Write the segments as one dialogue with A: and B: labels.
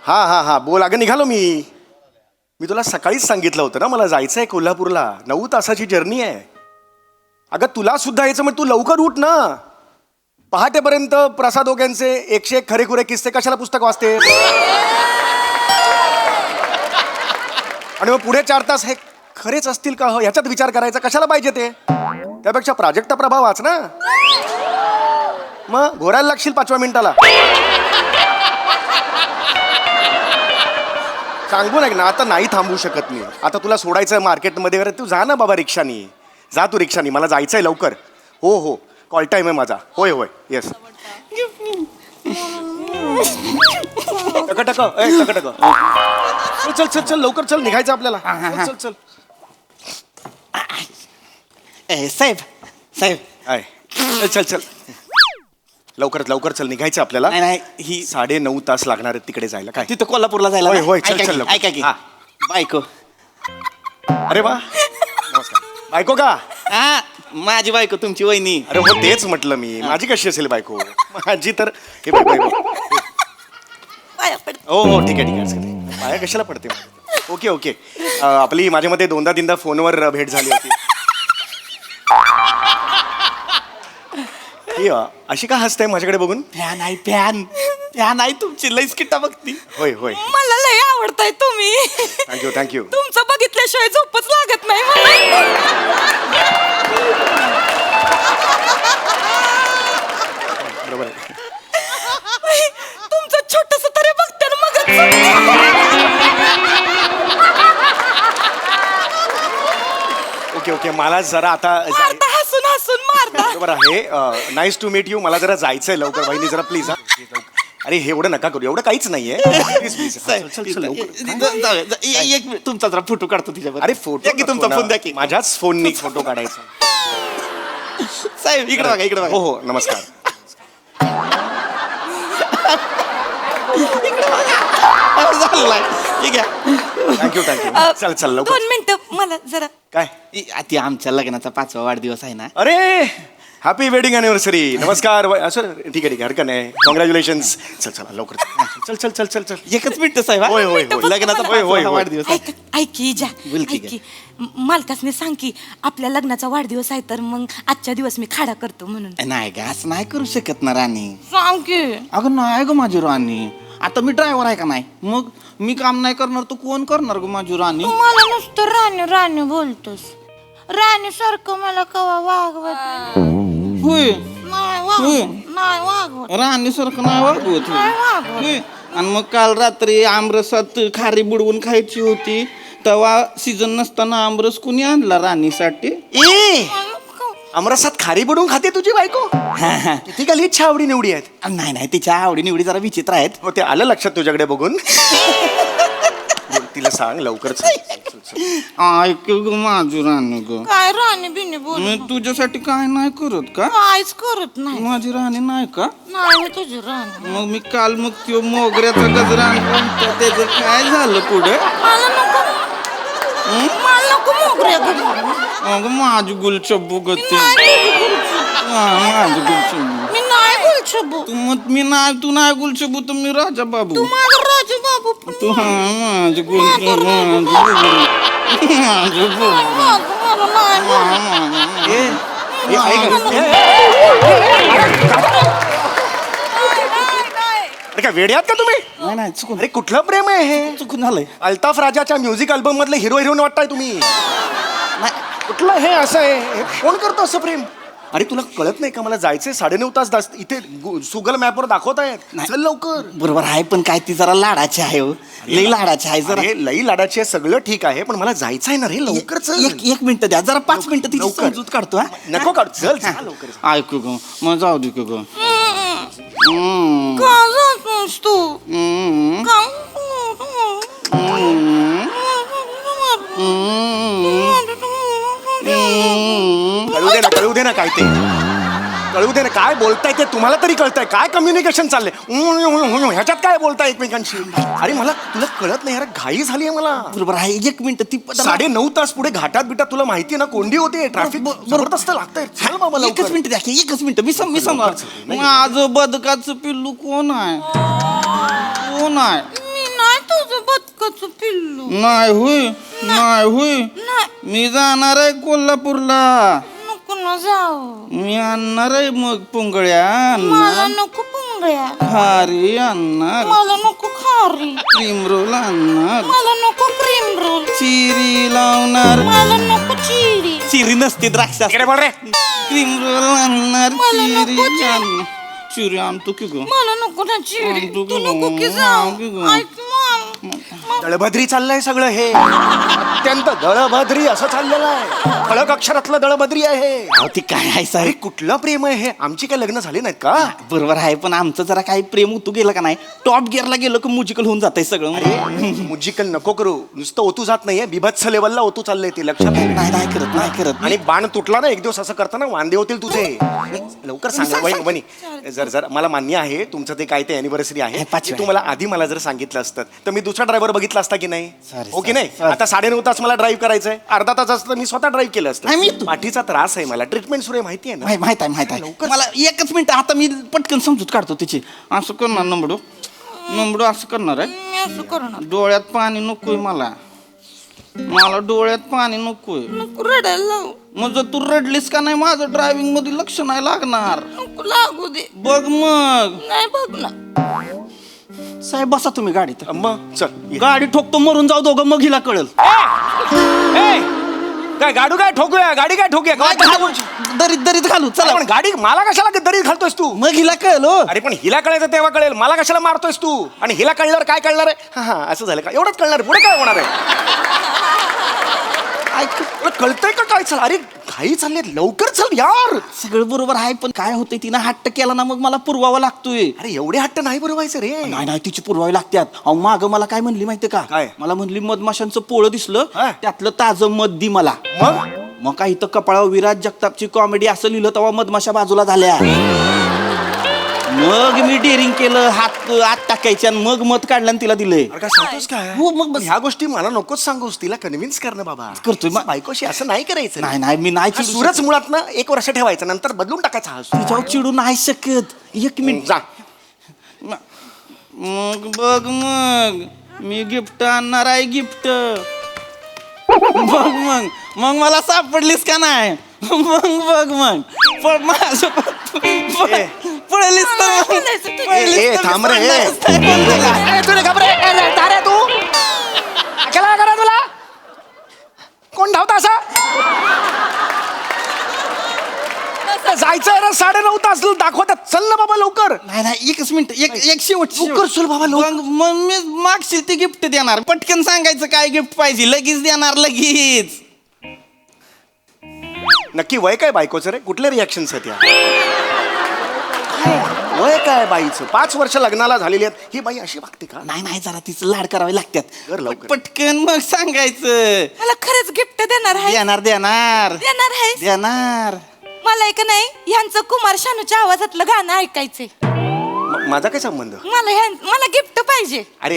A: हा हा हा बोल. अगं निघालो मी तुला सकाळीच सांगितलं होतं ना, मला जायचं आहे कोल्हापूरला. 9 तासाची जर्नी आहे. अगं तुला सुद्धा यायचं, मग तू लवकर उठ ना. पहाटेपर्यंत प्रसाद ओग्यांचे 101 खरेखुरे किस्से कशाला पुस्तक वाचते? आणि मग पुढे 4 तास हे खरेच असतील का ह्याच्यात विचार करायचा कशाला पाहिजे ते? त्यापेक्षा प्राजक्ता प्रभा वाच ना. मग घोरायला लागशील 5व्या मिनिटाला. सांगून ऐक ना, आता नाही थांबू शकत मी. आता तुला सोडायचं मार्केटमध्ये वगैरे, तू जा ना बाबा रिक्षानी. जा तू रिक्षानी, मला जायचंय लवकर. हो हो, कॉल टाईम आहे माझा. होय होय येस. टक टक टक टक. चल चल चल लवकर चल, निघायचं आपल्याला. चल चल.
B: साहेब साहेब
A: आय चल चल लवकर लवकर चल, निघायचं आपल्याला.
B: नाही नाही, ही
A: 9.5 तास लागणार आहेत तिकडे जायला. काय
B: तिथं कोल्हापूरला जायला
A: होय
B: ना?
A: होय चल
B: ऐका
A: चल
B: की,
A: लवकर.
B: ऐका की
A: हा.
B: बायको.
A: अरे वा नमस्कार. बायको का?
B: हा, माझी बायको तुमची वहिनी.
A: अरे हो तेच म्हटलं मी. माझी कशी असेल बायको? माझी तर हे बघ, हे बघ. हो हो ठीक आहे ठीक आहे. असं नाही. पाया कशाला पडते? Okay okay. आपली माझ्या मते 2दा-3दा फोनवर भेट झाली होती. ही अशी का हसते माझ्याकडे बघून?
B: फॅन आहे फॅन. फॅन आहे तुमची, लईच किट्टा बघती.
A: होय होय.
C: मला लय आवडताय तुम्ही.
A: Thank you thank you.
C: तुमचं बघितल्याशिवाय झोपच लागत नाही मला.
A: बरोबर आहे.
C: तुमचं छोटस तरी बघते ना मग.
A: Okay okay. मला जरा आता
C: मारता हसून हसून मारता.
A: बरोबर आहे. Nice to meet you. मला जरा जायचंय लवकर. बहिणी जरा प्लीज. अरे हे एवढं नका करू, एवढं काहीच नाहीये. Please please. चल चल लवकर.
B: एक मिनिट, तुमचा जरा फोटो काढतो तिच्यावर.
A: अरे फोटो
B: की तुमचा फोन द्या की.
A: माझ्याच फोननी फोटो काढायचा.
B: साहेब इकडे बघा, इकडे
A: हो
B: बघा.
A: हो नमस्कार.
B: झालाय. ठीक आहे.
A: Thank you thank you. चल चल लवकर.
C: 2 मिनिटं मला जरा.
A: काय?
B: ती आमच्या लग्नाचा 5वा वाढदिवस आहे ना.
A: अरे हॅपी वेडिंग अॅनिव्हर्सरी. नमस्कार. सर ठीक आहे ठीक आहे, हरकत नाही. कॉंग्रॅच्युलेशन्स. चल चला लवकर चल चल चल चल चल.
B: एकच मिनिट साहेब. हा?
A: होय, होय, होय.
B: लग्नाचा
A: होय, होय,
B: 5वा
A: होय.
B: वाढदिवस आहे.
C: ऐक की जा.
B: बोल की
C: ऐक की. मालकासने सांग की आपल्या लग्नाचा वाढदिवस आहे, तर मग आजच्या दिवस मी खाडा करतो म्हणून.
B: नाही ग, असं नाही करू शकत ना राणी.
C: सांग की.
B: अगं नाही ग माझी राणी. आता मी ड्रायव्हर आहे का नाही? मग मी काम नाही करणार तर कोण करणार ग माझी राणी?
C: मला नुसतं राणी राणी बोलतोस. राणी सारखं मला कवा वागवत
B: होय.
C: नाही वागवत.
B: राणी सारखं नाही वागवत.
C: नाही वागवत.
B: होय. आणि मग काल रात्री आमरसात खारी बुडवून खायची होती, तेव्हा सीझन नसताना आमरस कुणी आणला राणीसाठी?
A: ए अमरसात खारी बुडवून खाते तुझी बायको? किती गली इच्छा आवडी निवडी आहेत.
B: नाही नाही, तिच्या आवडी निवडी जरा विचित्र आहेत.
A: हो ते आलं लक्षात तुझ्याकडे बघून. तिला सांग लवकर.
B: ऐक ग माझी राणी ग,
C: काय राणी बिनी बोल.
B: मी तुझ्यासाठी काय नाही करत का?
C: काहीच करत नाही.
B: माझी राणी नाही का?
C: नाही मी तुझी राणी.
B: मग मी काल मग त्यो मोगऱ्याचा गजरा आणला होता, त्याचं काय झालं पुढे?
C: मला नको. मला नको मोगऱ्या गजरा.
B: अगं माझी गुलछब्बू गती. माझी गुलछब्बू.
C: मी नाही गुलछबू.
B: तू नाही गुलछब्बू तर मी राजा बाबू.
C: तू माझा राजू बाबू.
B: तू माझी गुलछब्बू.
A: अरे काय वेड्यात का तुम्ही?
B: नाही नाही, चुकून.
A: अरे कुठलं प्रेम आहे हे?
B: चुकून झालंय.
A: अल्ताफ राजाच्या म्युझिक अल्बम मधले हिरो हिरोईन वाटताय तुम्ही. कुठलं हे असं आहे? हे कोण करतो असं प्रेम? अरे तुला कळत नाही का, मला जायचंय 9.5 तास. इथे सुगल मॅपवर दाखवत आहेत. चल लवकर.
B: बरोबर आहे, पण काय ती जरा लाडाची आहे हो. लई लाडाची आहे जरा.
A: अरे लई लाडाची आहे, सगळं ठीक आहे, पण मला जायचं आहे ना रे. लवकर चल.
B: एक मिनिट द्या, जरा 5 मिनिटं तिची
A: लवकर.
B: समजूत काढतो. हा?
A: नको काढ. चल चल लवकर.
B: ऐकू ग, मग जाऊ दे ग.
C: का जातोस तू? का?
A: कळू दे ना काय ते. कळू दे ना, काय बोलताय ते तुम्हाला तरी कळतंय? काय कम्युनिकेशन चाललंय? ह्याच्यात काय बोलताय एकमेकांशी? अरे मला तुला कळत नाही यार, घाई झाली आहे मला.
B: बरोबर आहे, 1 मिनिट ती
A: 9:30 तास पुढे घाटात बिटात तुला माहिती ना, कोंडी होते, ट्रॅफिक जबरदस्त लागतंय. चल बाबा
B: एकच
A: लवकर.
B: मिनिट द्या की, एकच मिनिट. मी
A: नाही.
B: माझं बदकाचं पिल्लू कोण आहे? कोण आहे?
C: मी नाही तुझं बदकाचं पिल्लू.
B: नाही होय, नाही होय.
C: नाही,
B: मी जाणार आहे कोल्हापूरला.
C: नको ना जाऊ.
B: मी आणणार आहे मग पुंगळ्या
C: मला
B: आणणार,
C: नको पुंगळ्या.
B: खारी आणणार,
C: मला नको खारी.
B: क्रीम रोल आणणार,
C: मला नको क्रीम रोल.
B: चिरी लावणार.
C: मला नको चिरी.
B: चिरी नसते द्राक्ष.
A: इकडे बोल रे.
B: क्रीम रोल आणणार,
C: मला नको
B: चिरी
C: चिरी.
B: आणणार. चिरी आणतो की ग.
C: मला नको ना चिरी.
B: तू
C: तू नको की
B: नको
C: जाऊ. ऐक
A: दळभद्री चाललंय सगळं हे, अत्यंत दळभद्री असं चाललेलं आहे. खळक अक्षरातलं दळभद्री आहे.
B: अहो, ती काय आहे
A: अरे
B: साहेब?
A: कुठलं प्रेम आहे हे? आमची काय लग्न झाली नाहीत का?
B: बरोबर आहे, पण आमचं जरा काही प्रेम उतू गेलं का नाही, टॉप गिअरला गेलं की म्युजिकल होऊन जातंय सगळं.
A: मुजिकल नको करू. नुसतं ओतू जात नाहीये, बिभत्स लेवलला ओतू चाललंय ते, लक्षात घे.
B: नाही करत, नाही करत.
A: आणि बाण तुटला ना एक दिवस असं करताना वांदे होतील तुझे. लवकर सांगा वहिनी. जर जर मला मान्य आहे तुमचं ते काय ते अॅनिव्हर्सरी आहे,
B: हे 5वी
A: ते तुम्हाला आधी मला जर सांगितलं असतं तर मी दुसरा ड्रायव्हर बघितला असता की नाही?
B: Sorry,
A: हो की नाही?
B: sorry.
A: आता 9:30 तास मला ड्राईव्ह करायचंय, अर्धा तास असतं मी स्वतः ड्राईव्ह केलं
B: नाही, मी
A: असतं.
B: तू-
A: पाठीचा त्रास आहे मला, ट्रीटमेंट सुरू आहे माहिती आहे ना?
B: माहित आहे
A: लवकर.
B: मला एकच मिनिट, आता मी पटकन समजूत काढतो तिची. असं करणार नंबडू, नंबडू असं करणार आहे.
C: मी असं करणार.
B: डोळ्यात पाणी नकोय मला, मला डोळ्यात पाणी नकोय.
C: नको रडायला लावू.
B: मग जर तू रडलीस का नाही, माझं ड्रायव्हिंग मध्ये लक्ष नाही लागणार.
C: नको लागू दे.
B: बघ मग.
C: नाही बघ ना.
B: साहेब बसा तुम्ही गाडीत.
A: मग चल ये.
B: गाडी ठोकतो, मरून जाऊ दोघं, मग हिला कळल.
A: ए! काय गाडू काय ठोकूया, गाडी काय ठोकूया, काय काय बोलशील?
B: दरीत दरीत घालू चला.
A: पण गाडी मला कशाला दरीत घालतोयस तू?
B: मग हिला कळल हो.
A: अरे पण हिला कळायचं तेव्हा कळेल, मला कशाला मारतोयस तू? आणि हिला कळल्यावर काय कळणार आहे? हा हा असं झालं का? एवढंच कळणार आहे, पुढे काय होणार आहे?
B: ऐक,
A: तुला कळतंय का काय? चल अरे घाई चालली आहे, लवकर चल यार.
B: सगळं बरोबर आहे, पण काय होतंय, तिनं हट्ट केला ना, मग मला पुरवावा लागतोय.
A: अरे एवढे हट्ट नाही पुरवायचं रे.
B: नाही नाही, तिची पुरवावी लागतात. अहो माग मला काय म्हणली माहितीये का?
A: काय?
B: मला म्हणली मधमाशांचं पोळं दिसलं,
A: हा.
B: त्यातलं ताजं मध दी मला.
A: मग
B: मग काय इथं कपाळावर विराज जगतापची कॉमेडी असं लिहिलं, तेव्हा मधमाशा बाजूला झाल्या. मग मी डेअरिंग केलं, हात आत टाकायचे आणि मग मध काढलं आणि तिला दिलंय.
A: अरे काय सांगतोस काय?
B: हो, मग बस.
A: ह्या गोष्टी मला नकोच सांगूस, तिला कन्व्हिन्स करणं बाबा.
B: करतोय मग.
A: बायकोशी असं नाही करायचं.
B: नाही नाही, मी नाही
A: हा
B: चिडू
A: सूरज
B: शकत.
A: मुळात ना 1 वर्ष ठेवायचं, नंतर बदलून टाकायचा हा सूर.
B: तिच्यावर चिडू नाही शकत. 1 मिनिट.
A: जा.
B: मग बघ मग, मी गिफ्ट आणणार आहे, गिफ्ट. बघ मग मला सापडलीस का नाही? मग माझं पळलीस तर
A: ए, थांब रे. ए, तू रे घाबरे. ए, रे, तारे तू. अकेला करा तुला? कोण धावता असा? जायचंय रे, 9:30 तास दाखवतात. चल ना बाबा लवकर.
B: नाही, एकच मिनिट, एक शेवट.
A: लवकर चल बाबा, लवकर.
B: मग मी मागशील ते गिफ्ट देणार. पटकन सांगायचं काय गिफ्ट पाहिजे, लगेच देणार, लगेच.
A: नक्की वय काय बायकोचं रे? कुठले रिॲक्शन्स आहेत या? वय काय बाईचं? 5 वर्ष लग्नाला झालेली आहेत, ही बाई अशी वागते का?
B: नाही, जरा तिचं लाड करावे
A: कर
B: लागतात.
A: लवकर.
B: पटकन मग सांगायचं.
C: मला खरंच गिफ्ट देणार आहे.
B: देणार.
C: देणार आहेस?
B: देणार.
C: मला एक नाही ह्यांचं कुमार शानूच्या आवाजातलं गाणं ऐकायचंय.
A: माझा काय संबंध?
C: मला गिफ्ट पाहिजे.
A: अरे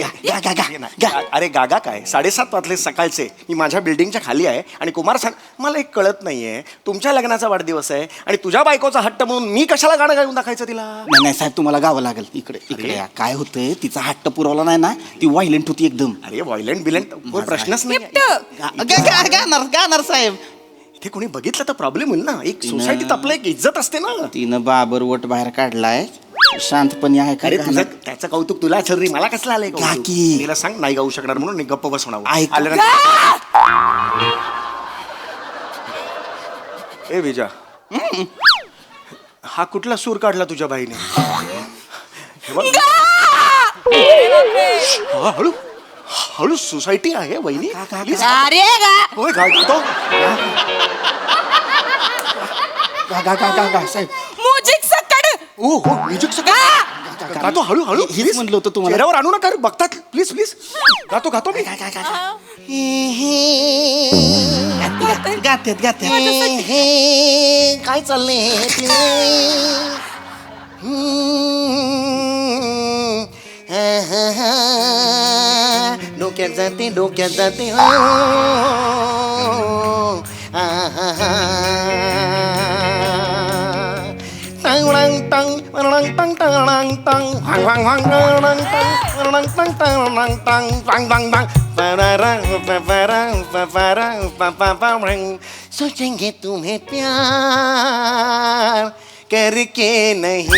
B: गा.
A: अरे गागा काय? 7:30 वाजले सकाळचे, मी माझ्या बिल्डिंगच्या खाली आहे आणि कुमार मला एक कळत नाहीये, तुमच्या लग्नाचा वाढदिवस आहे आणि तुझ्या बायकोचा हट्ट म्हणून मी कशाला गाणं गाऊन दाखवायचं तिला?
B: नाही साहेब, तुम्हाला गावं लागेल. इकडे या. काय होतंय, तिचा हट्ट पुरवला नाही ना, ती व्हायलेंट होती एकदम.
A: अरे व्हायलेंट बिलेंट कोण प्रश्नच नाही.
C: गिफ्ट.
B: गाणार साहेब.
A: इथे कोणी बघितलं तर प्रॉब्लेम होईल ना. एक सोसायटीत आपलं एक इज्जत असते ना.
B: तिनं बाबर वट बाहेर काढलाय, शांतपणे आहे.
A: अरे
B: काय
A: तुझं त्याचं कौतुक तुला असेल रे, मला कसलं आलंय कौतुक?
B: काकी.
A: तिला सांग नाही गाऊ शकणार म्हणून गप्प बसवणार.
B: ऐक.
A: ए विजा, हा कुठला सूर काढला तुझ्या बाईने? हे बघ. हा, हळू सोसायटी आहे वहिनी.
C: अरे
A: होय घालतो.
B: गा साहेब.
C: म्युझिक सकड.
A: ओ हो म्युझिक सगळं. हळू
B: हेच म्हणलं होतं तुम्हाला.
A: चेहऱ्यावर आणू नका रे, बघतात प्लीज प्लीज गातो गातो मी
B: गात्यात
D: काय चाललंय डोक्यात जाते सोचेंगे तुम्हें प्यार करके नहीं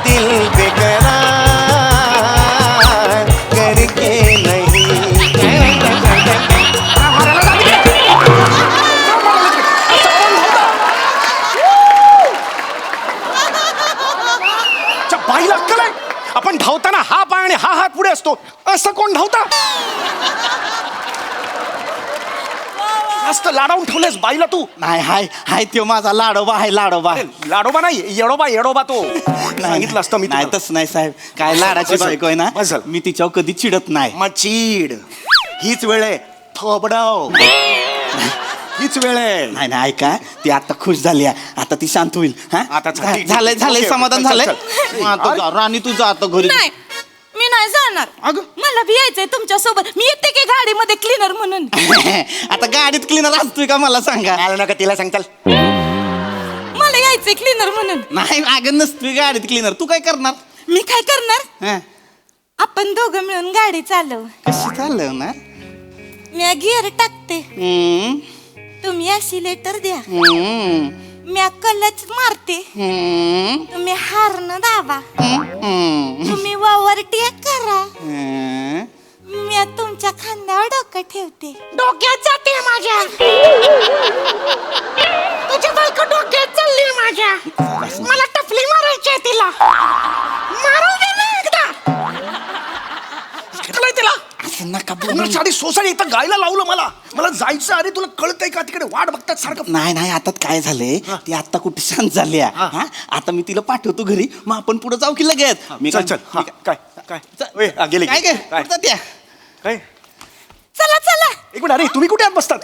D: दिल बेकरार करके नहीं
A: बाईला अक्कल आहे? आपण धावताना हा पाय आणि हा हात पुढे असतो असं कोण धावता मस्त लाडावून ठेवलेस बाईला तू
B: नाही हाय तो माझा लाडोबा आहे लाडोबा
A: लाडोबा नाही येडोबा तो सांगितलं असतं मी
B: नाही
A: तुला.
B: तसं नाही साहेब काय लाडाची
A: बस
B: बायको आहे ना
A: बस झालं.
B: मी तिच्यावर कधी चिडत नाही
A: मग चीड हीच वेळ आहे थोबडाव हीच वेळ आहे
B: नाही नाही ऐका ती आता खुश झाली आहे. आता ती शांत होईल हा
A: आता चल, ठीक,
B: झालंय
A: ठीक.
B: झालंय
A: ओके,
B: समाधान
A: चल,
B: झालंय
A: चल.
B: मग आता जा, राणी तू जा आता घरी
C: नाही मी नाही जाणार
B: अगं.
C: मला बी यायचंय तुमच्या सोबत मी येते की गाडीमध्ये क्लीनर म्हणून
B: आता गाडीत क्लीनर असतोय का मला सांगा
A: आलं नका तिला सांगताल
C: मला यायचंय क्लीनर म्हणून
B: नाही अगं नसतोय गाडीत क्लीनर तू काय करणार
C: मी काय करणार
B: हा,
C: आपण दोघं मिळून गाडी चालव
B: कशी चाललं ना
C: मी गिअर टाकते
B: हम्म,
C: तुम्ही ॲक्सिलेटर द्या
B: हम्म,
C: मी कलच मारते
B: हम्म,
C: तुम्ही हार्न दाबा
B: हम्म,
C: तुम्ही वावर टेक करा
B: हम्म.
C: मी तुमच्या खांद्यावर डोकं ठेवते डोक्यात जाते माझ्या तुझ्या बायको डोक्यात चालली माझ्या मला टपली मारायची आहे तिला मारू दे ना एकदा
A: कळलंय तिला
B: असं नका
A: पूर्ण
B: बोलू.
A: साडी सोसाडी इथं गायला लावलं मला जायचं अरे तुला कळतंय का तिकडे वाट बघतात सारखं
B: नाही आता काय झालंय ती आता कुठे शांत झाली आहे. हा? आता मी तिला पाठवतो घरी मग आपण पुढे जाऊ की लगेच
A: चल हा, काय ओय, हा, गेली
B: काय
A: काय
B: त्या
A: काय
C: चला चला
A: एक मिनिट अरे तुम्ही कुठे आत बसतात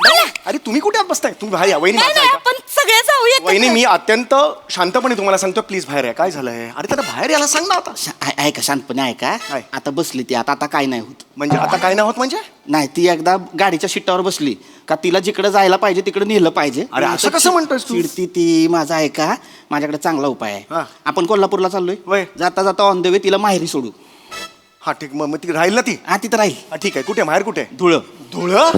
A: अरे तुम्ही कुठे आत बसताय तुम्ही बाहेर या वहिनी
C: नाही
A: माझं
C: नाही
A: ऐका.
C: आपण सगळे जाऊया
A: वहिनी मी अत्यंत शांतपणे तुम्हाला सांगतो प्लीज बाहेर या काय झालंय अरे त्याला बाहेर यायला सांग ना आता
B: ऐका शांतपणे ऐका
A: काय?
B: आता बसली ती आता काय नाही होत
A: म्हणजे आता काय नाही होत म्हणजे
B: नाही ती एकदा गाडीच्या शिट्टावर बसली का तिला जिकडे जायला पाहिजे तिकडे नेलं पाहिजे
A: अरे, असं कसं म्हणतोयस तू?
B: चिडती ती माझा ऐका माझ्याकडे चांगला उपाय
A: हा.
B: आहे आपण कोल्हापूरला चाललोय
A: वय.
B: जाता जाता ऑन द वे तिला माहेरी सोडू
A: हा ठीक मग ती राहील ना ती
B: हा तिथं राहील
A: हा ठीक आहे कुठे बाहेर कुठे
B: धुळं
A: धुळं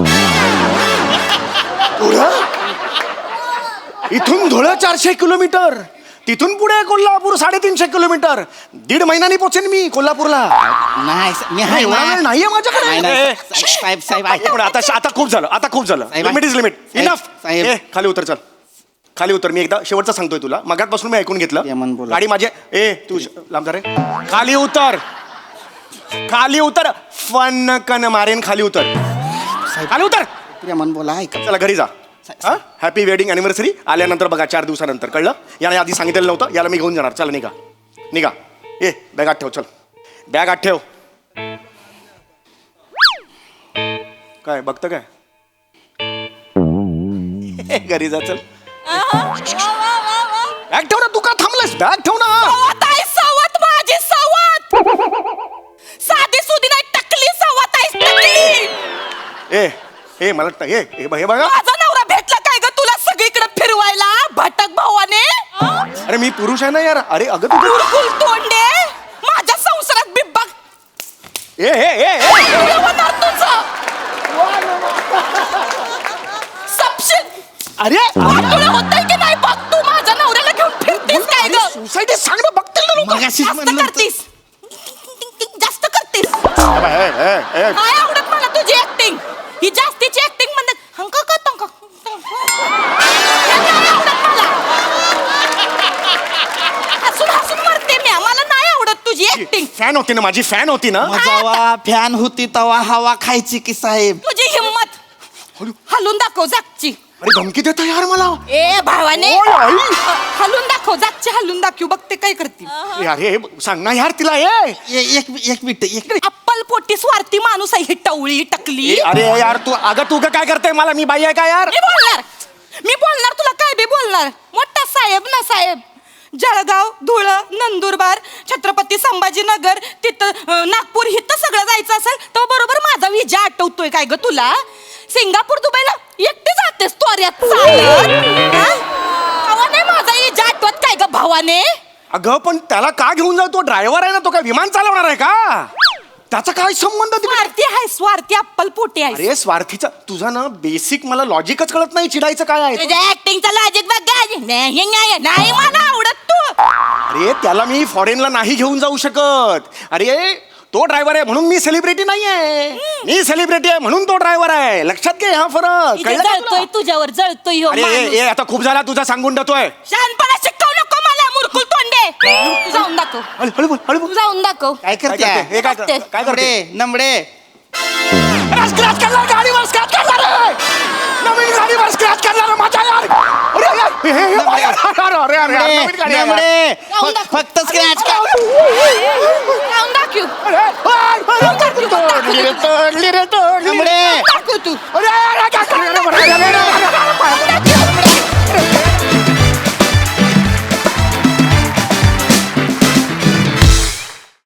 A: इथून धुळं 400 किलोमीटर तिथून पुढे कोल्हापूर 350 किलोमीटर 1.5 महिन्यानी पोहोचेन मी कोल्हापूरला
B: नाही मी आहे
A: एवढा वेळ
B: ना.
A: नाहीये माझ्याकडे
B: नाही, नाही,
A: ए,
B: साहेब साहेब
A: एक मिनिट, आता खूप झालं
B: साहेब,
A: लिमिट इज लिमिट
B: साहेब,
A: इनफ
B: साहेब.
A: खाली उतर चल खाली उतर मी एकदा शेवटचं सांगतोय तुला मगातपासून मी ऐकून घेतलं
B: यमन बोला.
A: गाडी माझे तू लांब जा रे खाली उतर फन कन मारेन खाली उतर
B: प्रेमान बोला ऐका
A: चला घरी जा हॅपी वेडिंग अॅनिव्हर्सरी आल्यानंतर बघा 4 दिवसानंतर कळलं याने आधी सांगितलेलं नव्हतं याला मी घेऊन जाणार चला निघा बॅग आत ठेव चल बॅग आत ठेव काय बघतं काय घरी जा चल बॅग ठेव ना तू का थांबलास बॅग ठेव ना
C: सवत आहे सवत माझी सवत साधी सुधी नाही टकली सवत आहे टकली
A: मला हे बघा
C: माझा नवरा भेटला काय ग तुला सगळीकडे फिरवायला भटक भावाने
A: अरे मी पुरुष आहे ना यार अरे अगं तू
C: कुरकुल तोंडे माझ्या संसारात बिब्बक होणार तुझं सपशिल
A: अरे
C: तुला होतंय की नाही बघ तू माझ्या नवऱ्याला घेऊन फिरतेस काय ग
A: सोसायटी सांग ना बघतील ना लोक
B: मगाशीच
C: जास्त
B: म्हणलं होतं.
C: करतीस जास्त करतीस
A: ए.
C: काय आवडत मला तुझी ऍक्टिंग ही जास्तीची ऍक्टिंग म्हणजे हंका का तंका हसून मरते मी मला नाही आवडत तुझी ऍक्टिंग
A: फॅन होती ना माझी फॅन होती ना
B: जेव्हा फॅन होती तवा हवा खायची की साहेब
C: तुझी हिम्मत हलून दाखव जागची
A: अरे धमकी देता यार मला.
C: ए भावाने
A: ओय, आई.
C: हलून दाखव, जागचे हलून दाखव, बघते काय करते.
A: अरे सांग ना यार तिला
B: एक मिनिट एक मिनिट.
C: अप्पल पोटी स्वार्थी माणूस आहे ही टवळी टकली.
A: अरे यार तू काय करते मला, मी बाई आहे का यार.
C: मी बोलणार तुला काय बी बोलणार. मोठा साहेब ना साहेब. जळगाव, धुळ, नंदुरबार, छत्रपती संभाजीनगर, तिथं नागपूर, इथं सगळं जायचं असेल तर बरोबर माझा विजा आठवतोय काय ग तुला. सिंगापूर, दुबईला एकटी जातेस त्वऱ्यात भावाने माझा विजा आठवत काय ग भावाने.
A: अगं पण त्याला का घेऊन जाऊ, तो ड्रायव्हर आहे ना, तो काय विमान चालवणार आहे का. त्याचा काय संबंध तिकडे.
C: स्वार्थी आहे, स्वार्थी अप्पल पोटी आहे.
A: अरे स्वार्थीचा तुझा ना बेसिक मला लॉजिकच कळत नाही, चिडायचं काय आहे.
C: तुझ्या ऍक्टिंगचा लॉजिक बघ. नाही मला आवडत तू.
A: अरे त्याला मी फॉरेनला नाही घेऊन जाऊ शकत. अरे तो ड्रायव्हर आहे म्हणून मी सेलिब्रिटी नाही आहे. मी सेलिब्रिटी आहे म्हणून तो ड्रायव्हर आहे. लक्षात घे हा फरक.
C: इथे
A: कळलं का
C: जळतोय
A: तुला?
C: तुझ्यावर, जळतोय ह्यो
A: अरे
C: माणूस.
A: आता खूप झाला तुझा, सांगून देतोय.
C: शहाणपणा शिकवू नको मला, मुरकुल तोंडे. तू जाऊन दाखव,
A: हळू बोल, हळू
C: तू
A: बोल.
C: जाऊन दाखव.
B: काय
A: काय
B: करते
A: करते? हे काय
C: करते?
A: काय करते.
B: नमडे
A: स्क्रॅच करणार गाडीवर, स्क्रॅच करणार आहे. नवीन गाडीवर स्क्रॅच करणार माझ्या यार. अरे नवीन गाडी आहे.
B: नमडे
C: जाऊन दाखव.
B: फक्त स्क्रॅच कर.
C: जाऊन दाखव.
A: तोडली रे, तोडली रे, तोडली रे.
B: नमडे
C: दाखव तू.
A: अरे काय करणार